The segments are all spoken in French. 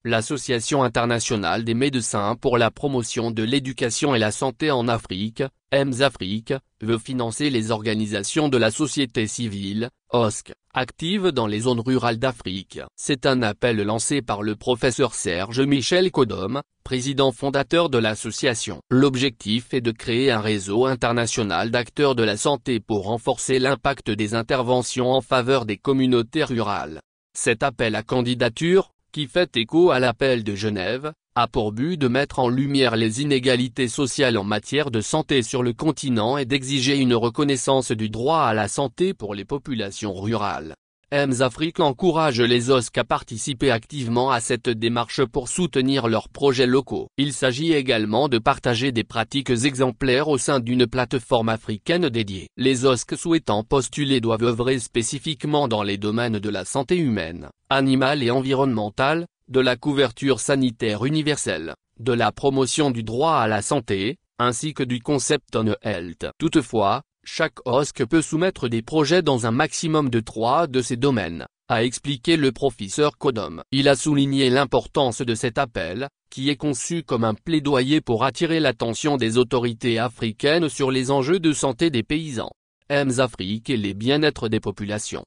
l'Association internationale des médecins pour la promotion de l'éducation et la santé en Afrique, EMS-Afrique, veut financer les organisations de la société civile, OSC, actives dans les zones rurales d'Afrique. C'est un appel lancé par le professeur Serge Michel Kodom, président fondateur de l'association. L'objectif est de créer un réseau international d'acteurs de la santé pour renforcer l'impact des interventions en faveur des communautés rurales. Cet appel à candidature, qui fait écho à l'appel de Genève, a pour but de mettre en lumière les inégalités sociales en matière de santé sur le continent et d'exiger une reconnaissance du droit à la santé pour les populations rurales. EMS-Afrique encourage les OSC à participer activement à cette démarche pour soutenir leurs projets locaux. Il s'agit également de partager des pratiques exemplaires au sein d'une plateforme africaine dédiée. Les OSC souhaitant postuler doivent œuvrer spécifiquement dans les domaines de la santé humaine, animale et environnementale, de la couverture sanitaire universelle, de la promotion du droit à la santé, ainsi que du concept on health. Toutefois, chaque OSC peut soumettre des projets dans un maximum de 3 de ces domaines, a expliqué le professeur Kodom. Il a souligné l'importance de cet appel, qui est conçu comme un plaidoyer pour attirer l'attention des autorités africaines sur les enjeux de santé des paysans, EMS-Afrique et les bien-être des populations.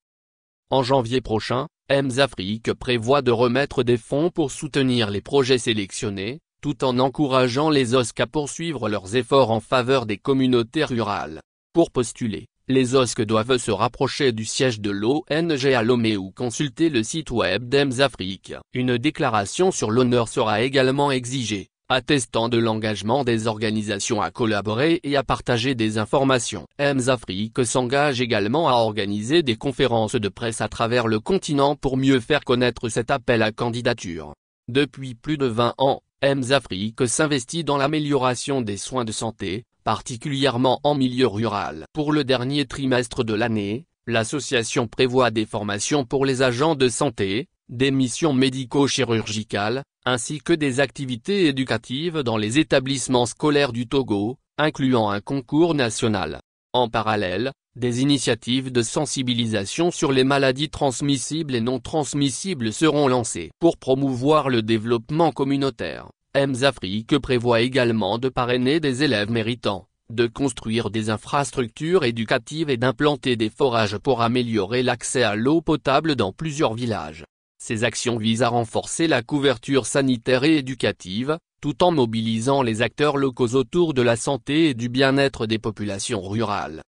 En janvier prochain, EMS-Afrique prévoit de remettre des fonds pour soutenir les projets sélectionnés, tout en encourageant les OSC à poursuivre leurs efforts en faveur des communautés rurales. Pour postuler, les OSC doivent se rapprocher du siège de l'ONG à Lomé ou consulter le site web d'EMS-Afrique. Une déclaration sur l'honneur sera également exigée, attestant de l'engagement des organisations à collaborer et à partager des informations. EMS-Afrique s'engage également à organiser des conférences de presse à travers le continent pour mieux faire connaître cet appel à candidature. Depuis plus de 20 ans, EMS-Afrique s'investit dans l'amélioration des soins de santé, particulièrement en milieu rural. Pour le dernier trimestre de l'année, l'association prévoit des formations pour les agents de santé, des missions médico-chirurgicales, ainsi que des activités éducatives dans les établissements scolaires du Togo, incluant un concours national. En parallèle, des initiatives de sensibilisation sur les maladies transmissibles et non transmissibles seront lancées. Pour promouvoir le développement communautaire, EMS-Afrique prévoit également de parrainer des élèves méritants, de construire des infrastructures éducatives et d'implanter des forages pour améliorer l'accès à l'eau potable dans plusieurs villages. Ces actions visent à renforcer la couverture sanitaire et éducative, tout en mobilisant les acteurs locaux autour de la santé et du bien-être des populations rurales.